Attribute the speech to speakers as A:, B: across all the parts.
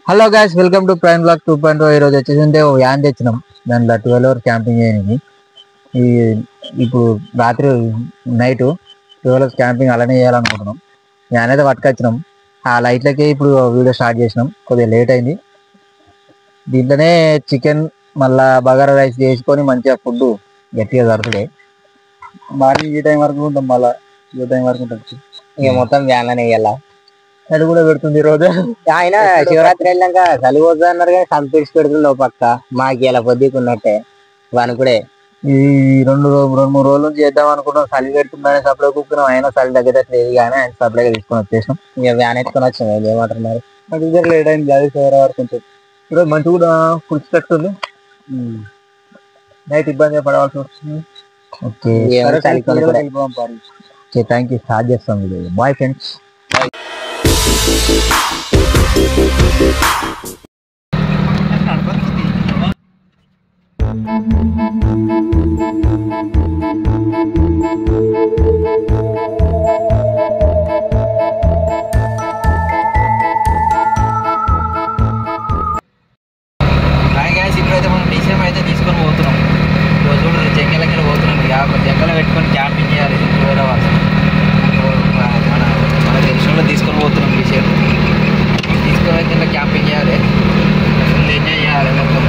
A: Hello guys, welcome to prime blog 2.0. ఈరోజు వచ్చేసింటే van తెచ్చినాం. దాంట్లో 12 hours క్యాంపింగ్ చేయడానికి. ఈ ఇప్పుడు రాత్రి నైట్ 12 hours క్యాంపింగ్ అలానే చేయాలనుకుంటున్నాం. వ్యాన్ అయితే పట్టుకొచ్చినాం. ఆ లైట్లకే ఇప్పుడు వీడియో స్టార్ట్ చేసినాం. కొద్దిగా లేట్ అయింది. దీంట్లోనే చికెన్ మళ్ళా బగారా రైస్ చేసుకొని మంచిగా ఫుడ్ గట్టిగా జరుగుతుంది. మార్నింగ్ ఈ టైం వరకు ఉంటాం, మళ్ళీ ఈ టైం వరకు ఉంటుంది. ఇక మొత్తం వ్యాన్లోనే వేయాల. అది కూడా పెడుతుంది ఈరోజు. ఆయన శివరాత్రి వెళ్ళాక చలి పోతుంది అన్నారు కానీ సంతృష్టి పెడుతుంది పక్క. మాకు ఇలా పొద్దుకున్నట్టే అనుకుడే ఈ 2-3 రోజుల నుంచి చేద్దాం అనుకున్నాం. చలి పెడుతుందని సప్లై కూర్చున్నాం. అయినా చలి తగ్గట్లేదు కానీ ఆయన సప్లైగా తీసుకొని వచ్చేసాం. ఇక వ్యాన్ ఎత్తుకొని వచ్చాం. ఏమంటున్నారు అది ఇద్దరు లేట్ అయింది. అది ఫేవర్ వరకు కొంచెం ఈరోజు మంచి కూడా ఫుల్ స్ట్రెస్ ఉంది. నైట్ ఇబ్బంది పడవలసి వస్తుంది. Okay, thank you. స్టార్ట్ చేస్తాం. Bye friends. ఇప్పుడైతే మనం డిసిఎం అయితే తీసుకొని పోతున్నాం. రోజు జంగలకి పోతున్నాం. జంగల పెట్టుకొని క్యాంపింగ్ చేయాలి. 12 hours మన తెలిసిన తీసుకొని పోతున్నాం. డిసిఎం తీసుకొని అయితే ఇలా క్యాంపింగ్ చేయాలి. ఫుల్ ఎంజాయ్ చేయాలి మొత్తం.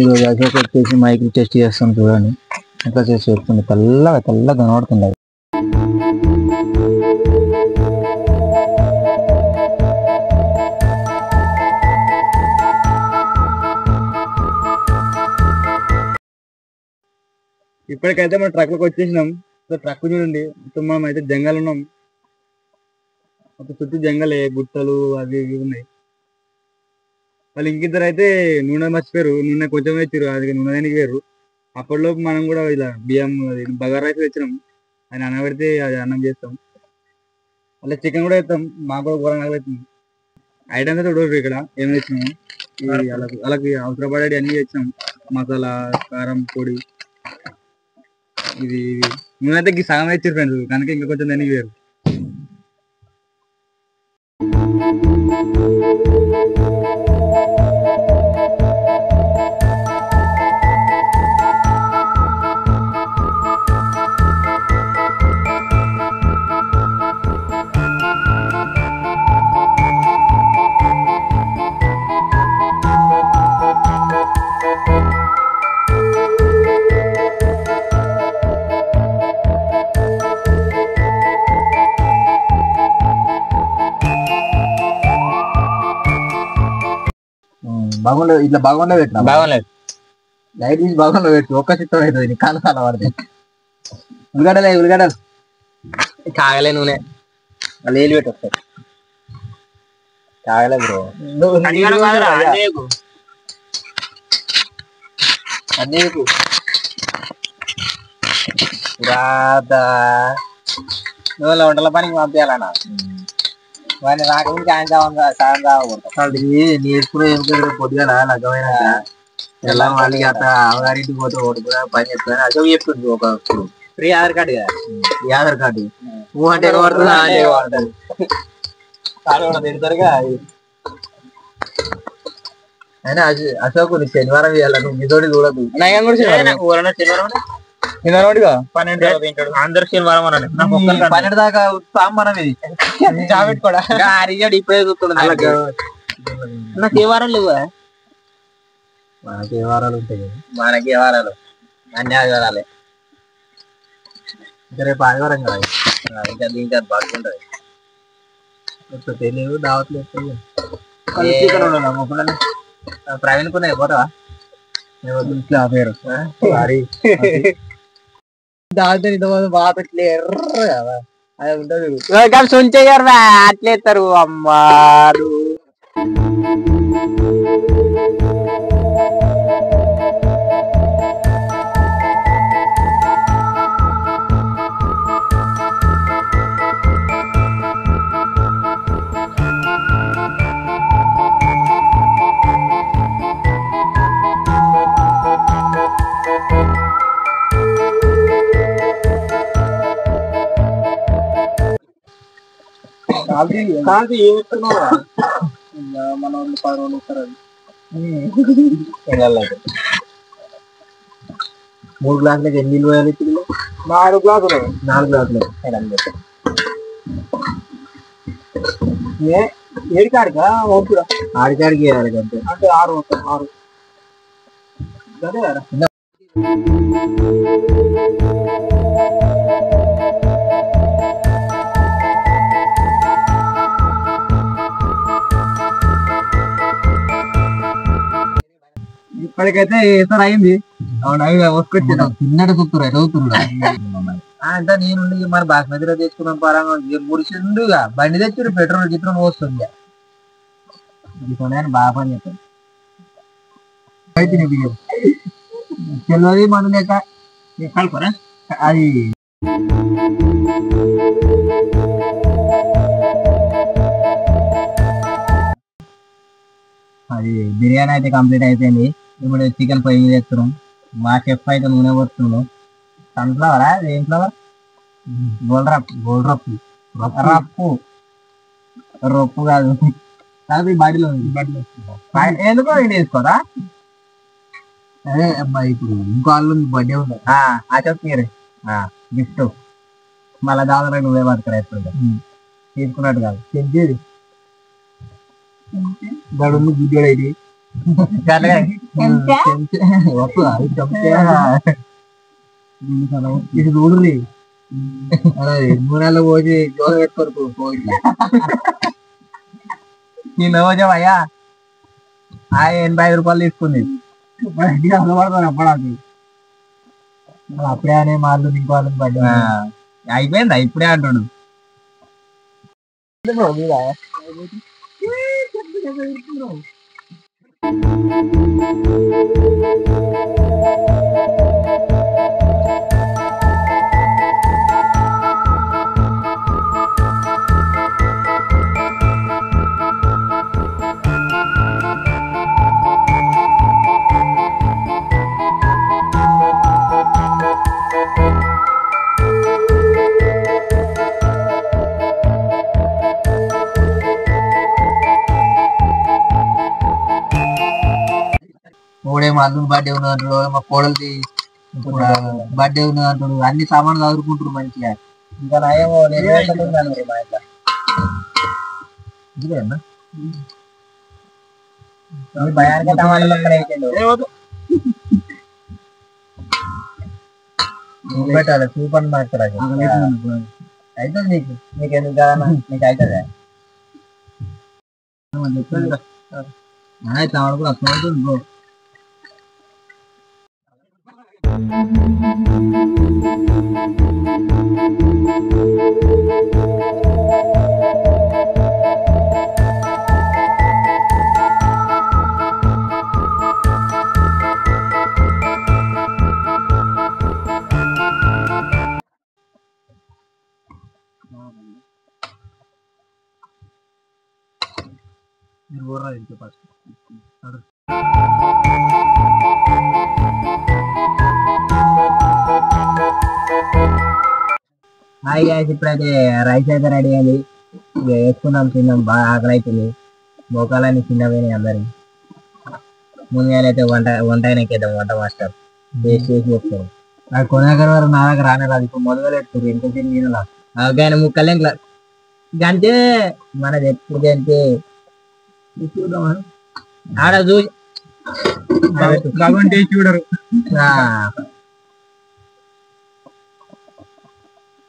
A: ఈరోజు అశోక్ వచ్చేసి మైక్ టెస్ట్ చేస్తాం. చూడండి ఎట్లా చేసి పెడుతుంది. తెల్లగా కనబడుతుంది. ఇప్పటికైతే మనం ట్రక్లోకి వచ్చేసినాం. ట్రక్ చూడండి, మనం అయితే జంగల్ ఉన్నాం. ఒక చుట్టూ జంగలే, గుట్టలు అవి ఇవి ఉన్నాయి. వాళ్ళు ఇంకిద్దరు అయితే నూనె మర్చిపోయారు. నూనె కొంచెం వేసారు, అది నూనె దానికి వేరు. అప్పటిలోపు మనం కూడా ఇలా బియ్యం అది బగారా రైస్ తెచ్చినాం. అది అన్నం పెడితే అది అన్నం చేస్తాం. అలా చికెన్ కూడా వేస్తాం. మాకు కూడా ఘోరంగా అవుతుంది. ఐటమ్స్ అయితే చూడరు ఇక్కడ ఏం తెచ్చినాము. వాళ్ళకి అవసరపడేది అన్నీ తెచ్చినాం. మసాలా, కారం పొడి, ఇది నూనె అయితే సగం వేసారు ఫ్రెండ్స్. కనుక ఇంకా కొంచెం దానికి వేరు. బాగుండదు, ఇట్లా బాగుండే పెట్టినా బాగుండలేదు. లైట్ తీసి బాగుండే పెట్టి ఒక్క చిత్తం అవుతుంది. నీ కాలు పడితే ఉల్లిగడ్డలు కాగలే నూనె వాళ్ళు వేలు పెట్టి వస్తాయి. కాగలే బ్రో. అన్నీకు నువ్వు వంటల పనికి పంపించాలన్నా. వాడిని నాకు సాయం కాకూడదు. నేర్చుకునే పొద్దుగా లగ్గమైన ఎలా వాళ్ళకి అట్లా అవగారింటికి పోతే ఒకటి కూడా పని చెప్తాను. అదే చెప్తుంది. ఒక ఫ్రీ ఆధార్ కార్డు కదా, ఈ ఆధార్ కార్డు నువ్వు అంటే పడుతుంది తిడతారుగా. అయినా అశోక్ నీకు శనివారం చేయాలి. నువ్వు మీతోటి చూడదు. శనివారం 12 దాకా మనం ఇది చాపెట్టుకోడా ఇప్పుడే చూస్తున్నాడు. నాకు ఏ వారాలు లేవు. మనకి ఏ వారాలు ఉంటాయి? మనకి ఏ వారాలు అన్ని ఆదివారాలే. ఇంకా రేపు ఆదివారం కదా. ఇంకా దీనికి అది బాగుంటుంది. తెలియదు దావత్లు ప్రవీణ్ కున్నా పోతావా? పేరు సారీ దావత్ బాగా ఎర్ర కదా అది ఉంటుంది. అట్లేస్తారు అమ్మారు.
B: కాదు ఏమి ఇస్తున్నావు మన వాళ్ళు 10 రోజులు ఇస్తారు అది
A: 3 గ్లాసులకి ఎన్ని నీళ్ళు పోయాలి ఇప్పుడు?
B: 4 గ్లాసులు
A: 4 గ్లాసులు
B: ఏడికాడికా ఓకే
A: ఆడికాడికి వేయాలి అంతే.
B: అంటే 6 అదే కదా.
A: ఇప్పటికైతే ఈసారి అయింది. తిన్నట్టు చూస్తురు ఎదుగుతురు అంటే నేను మరి బాస్మతిలో తెచ్చుకున్నాం పరంగా ముడిచిండుగా బండి తెచ్చారు పెట్రోల్ గిట్రోల్ వస్తుంది బాగా పని చెప్పాను తెలియదు మన లేక కలపరా అది అది బిర్యానీ అయితే కంప్లీట్ అయిపోయింది. ఇప్పుడు చికెన్ ఫ్రై చేస్తున్నాం. మా చెఫ్ అయితే నూనె పోస్తున్నాం. సన్ఫ్లవరా ఏం ఫ్లవర్ గోల్డ్ రప్పు రొప్పు కాదు కాదు బాడీలో ఎందుకో ఏంటి వేసుకోరా అదే అమ్మాయి ఇప్పుడు ఇంకో వాళ్ళు బర్త్డే ఉంది ఆ చెప్పి గిఫ్ట్ మళ్ళా దాదాపు నువ్వే పడతారా ఎప్పుడు తీసుకున్నట్టు కాదు చెంచేది గడు గుడ్డోడు ఇది ఇది చూడుర్రి నూనెలో పోసి జోల పెట్టుకోరు పోయి నీ నవ్వజమయ్యా 85 రూపాయలు తీసుకుంది అప్పుడే అనే మాళ్ళు ఇంకో వాళ్ళని పడ్డా అయిపోయిందా ఇప్పుడే అంటాడు ఓడే మా అల్లుని బర్త్డే ఉన్నది అంటాడు మా కోడలిది బర్త్డే ఉన్నది అంటాడు అన్ని సామాన్లు చదువుకుంటారు మంచిగా ఇంకా నయమో మా ఇంట్లో ఇదేనా భయానికి పెట్టాలి సూపర్ మార్కెట్ అయితే నీకు ఎందుకు కదా నీకు అవుతుందా తమకు కూడా అర్థమవుతుంది బ్రో హాయ్ గాయ్స్ ఇప్పుడైతే రైస్ అయితే రెడీ అయింది వేసుకున్నాం తిన్నాం బాగా ఆకలి అవుతుంది మోకాలని చిన్నపోయినాయి అందరి ముందుగానైతే వంట అయినాకేద్దాం వంట మాస్టర్ టేస్ట్ చేసి చెప్తాను నాకు కొనగర వారు నా దగ్గర రానే రాదు ఇప్పుడు మొదలు ఎత్తురు ఎంత తిన్నా ఆయన ముక్కలే గంటే మనది ఎప్పుడు అంటే ఆడ చూడరు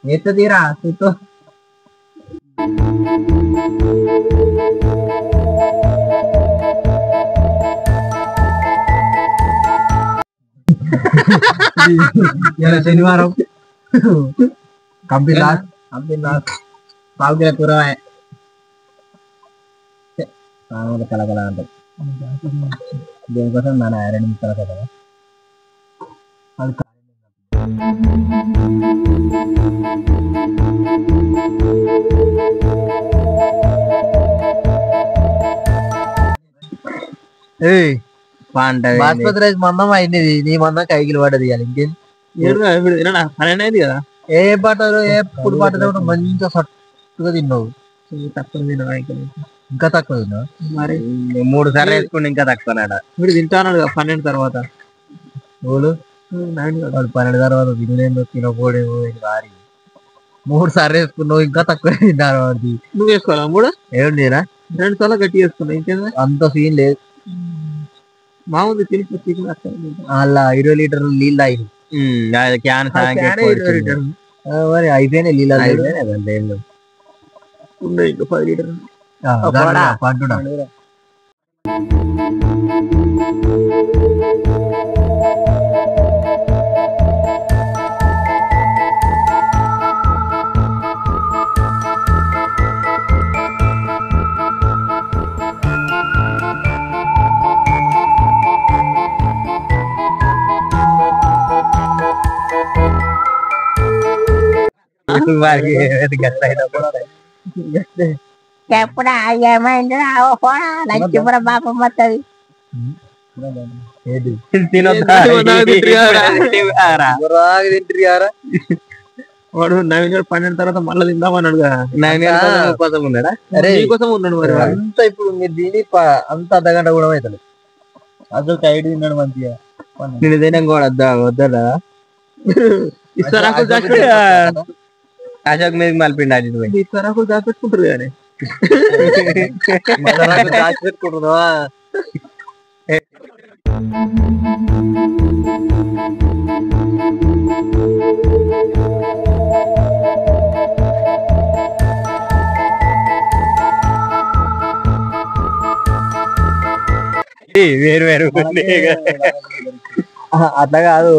A: ఎత్తు తీరా చూస్తూ శనివారం కంపెనీ లాస్ పావుకిల కూర కలకల అంటారు దేనికోసం మన ఐరన్ ముక్కల కదా అది బాస్మతి రైస్ మందం అయింది నీ మందం కైకిలు పడ్డది ఇవాళ ఇంకేం
B: అనేది కదా
A: ఏ పాటలు ఎప్పుడు పాటలు మంచిగా సట్టుగా తిన్నావు
B: తక్కువ తిన్నా
A: ఇంకా తక్కువ తిన్నావు
B: మరి
A: 3 సార్లు వేసుకుని ఇంకా తక్కువ
B: వీడు తింటాను 12 తర్వాత
A: వాళ్ళు 12 తర్వాత తినలేదో తినకూడేమో వారి 3 సార్లు వేసుకున్నావు ఇంకా తక్కువ తిన్నారు వాడికి
B: నువ్వు వేసుకోవాలా 3
A: ఏమిరా
B: 2 సార్లు గట్టి వేసుకున్నా ఇంకేందా
A: అంత సీన్ లేదు
B: మామూలు తిరిగి
A: అలా 20 లీటర్లు నీళ్ళు తాగి
B: క్యాన్
A: మరి అయిపోయినాయి నీళ్ళు
B: ఉన్నాయి ఇంకా 10 లీటర్లు
A: పంటున్నా
C: ఎప్పుడు ఏమైంది లక్ష్మీపురం పాపం వస్తుంది
B: వాడు 12 తర్వాత మళ్ళీ తిందామన్నాడు
A: కోసం ఉన్నాడా
B: కోసం ఉన్నాడు మరి
A: అంత ఇప్పుడు మీరు దీని అంత అర్ధగంట కూడా అవుతుంది అసలు ఐడి తిన్నాడు మంచిగా నేను తినం కూడా వద్దా
B: ఇస్తారాకు
A: అశోక్ మీద మలిపిండి అది
B: ఇస్తారాకు దాపెట్టుకుంటారు కానీ
A: పెట్టుకుంటున్నావా వేరు వేరు అట్లా కాదు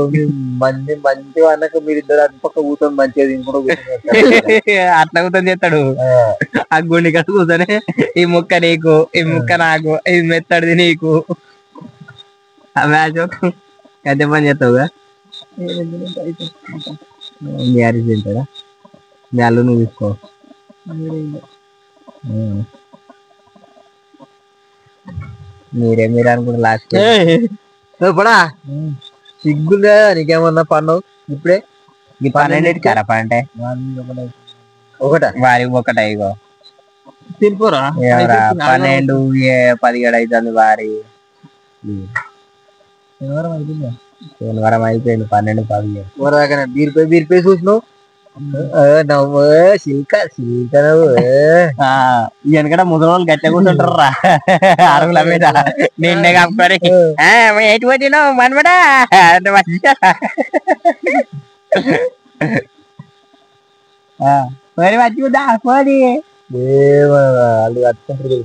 A: మంచి మంచిగా అన్నాక మీరు ఇద్దరు అటు పక్క కూర్చొని మంచిగా తినుకుంటూ అట్లా కూర్చొని చేస్తాడు ఆ గుండి కట్టు కూర్చొని ఈ ముక్క నీకు ఈ ముక్క నాకు ఇది మెత్తడిది నీకు ఆ మ్యాచ్ ఎంత పని చేస్తావుగా మ్యారేజ్ తింటాడా నెలలో నువ్వు తీసుకో మీరు అనుకుంటా లాస్ట్ పడా సిగ్గులే నీకేమన్నా పన్ను ఇప్పుడే ఈ 12 కరప అంటే వారి ఒకట ఇగో
B: తినిపోరా
A: 12 17 అవుతుంది వారి శనివారం అయిపోయింది 12 17 బీరిపోయి చూసినావు నవ్వు సిల్క సిల్క నవ్వు వెనకడ ముసలి గట్ట కూర్చుంటారు రా అరుగుల మీద నిన్నే కప్పుకొని ఎటు వచ్చినావు మనమడా అంటే మరి వచ్చిందా పోది వాళ్ళు కట్టుకుంటారు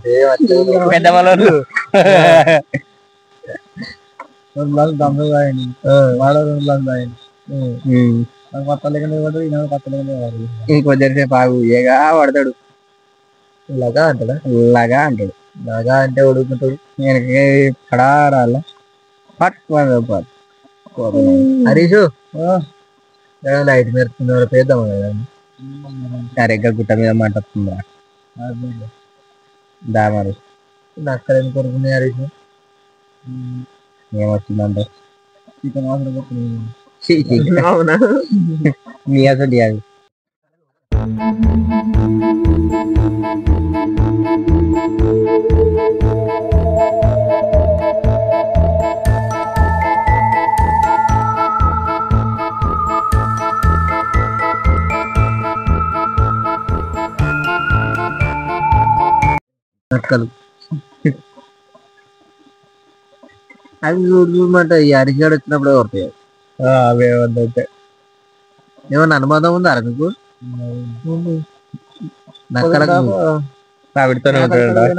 A: పెద్ద వాళ్ళు దమ్ము కాయండి వాడ ఇంకొద్దిసేపు ఆగు ఏగా పడతాడు ఇలాగా అంటాడా ఇలాగా అంటాడు ఇలాగా అంటే ఉడుకుంటాడు నేను పడాడాల హరీషు లైట్ మెరుతుంది పేద్దాం కదా సరిగ్గా గుట్ట మీద మంట వస్తుందా దా మరి అక్కడ ఎందుకు కొడుకున్నాయి హరీషు ఏమొచ్చిందంటే చికెన్
B: అవునా
A: మీ అసలు అది నక్కలు అవి చూడమంట ఈ అరిగాడు వచ్చినప్పుడే పడతాయి అవే వద్దంటే ఏమన్నా అనుబంధం ఉందా అరకు నక్కలకు ఆవిడతోనే ఉంటాడు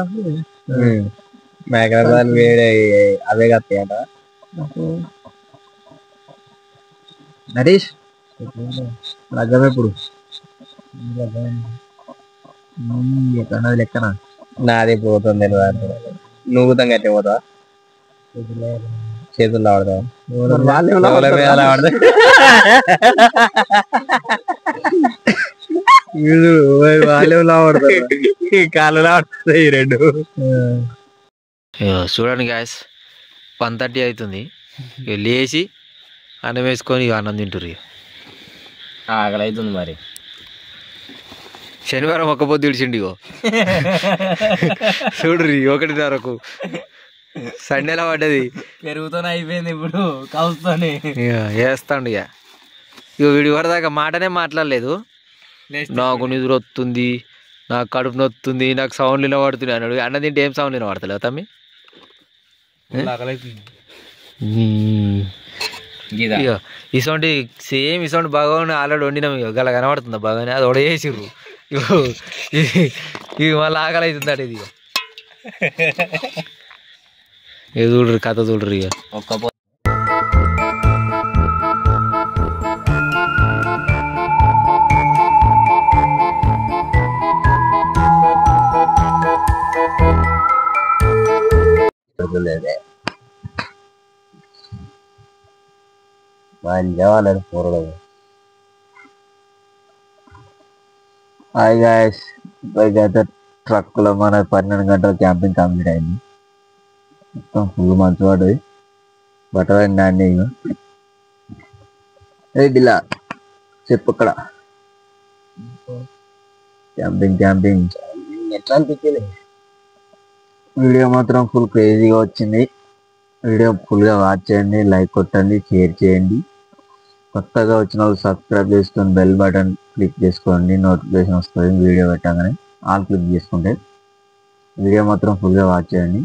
A: మేకల వేరే అవే కత్తాయట నరేష్ లగ్గం ఎప్పుడు ఎక్కడ లెక్కన నాది పోతుంది
B: నువ్వు గట్టే పోతా చేతుల్లో ఆడతావు కాళ్ళు ఆడుతుంది ఈ రెండు.
D: చూడండి గ్యాస్ 1:30 అవుతుంది. ఇక లేచి అన్నం వేసుకొని ఇక అన్నం తింటుర్రు.
B: ఆకలి అవుతుంది మరి.
D: శనివారం ఒక్క పొద్దు ఇడిచిండి ఇగో చూడ్రి 1:30కు సండేలా పడ్డది.
B: పెరుగుతూనే అయిపోయింది ఇప్పుడు కలుస్తూనే
D: వేస్తాండు. ఇక వీడి వరదాకా మాటనే మాట్లాడలేదు. నాకు నిద్ర వస్తుంది, నాకు కడుపు నొత్తుంది, నాకు సౌండ్ వినబడుతుంది అన్నాడు. అన్న తింటే ఏం సౌండ్ వినబడతలేవు తమ్మి? ఇక ఇసోంటి సేమ్ ఇసోంటి బాగానే ఆల్రెడీ వండినాం. ఇక గల కనబడుతుందా బాగానే, అది ఒడ చేసిర్రు. ఇక మళ్ళీ ఆకలి అవుతుంది అటు. ఇది ఇక చూడ్రి కథ చూడ్రి. ఇక
B: ఒక్క
A: మంచిగా కూరలు. హాయ్ గాయస్, ఇప్పటికైతే ట్రక్కులో మన 12 గంటల క్యాంపింగ్ కంప్లీట్ అయింది. మొత్తం ఫుల్ మంచు పడ్డది, బట్టలు నాన్ని. ఇలా చెప్పు అక్కడ క్యాంపింగ్ ఎట్లా అనిపించింది? వీడియో మాత్రం ఫుల్ క్రేజీగా వచ్చింది. వీడియో ఫుల్గా వాచ్ చేయండి, లైక్ కొట్టండి, షేర్ చేయండి. కొత్తగా వచ్చిన వాళ్ళు సబ్స్క్రైబ్ చేసుకొని బెల్ బటన్ క్లిక్ చేసుకోండి, నోటిఫికేషన్ వస్తుంది వీడియో పెట్టగానే. ఆల్ క్లిక్ చేసుకుంటే వీడియో మాత్రం ఫుల్గా వాచ్ చేయండి,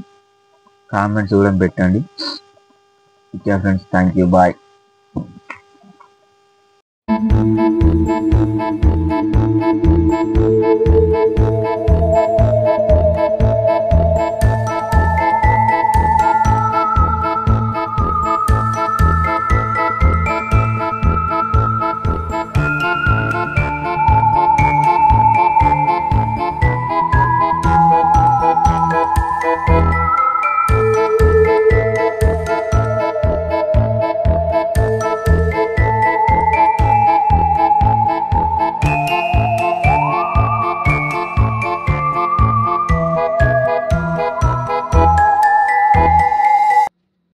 A: కామెంట్స్ కూడా పెట్టండి. Okay friends, thank you, bye.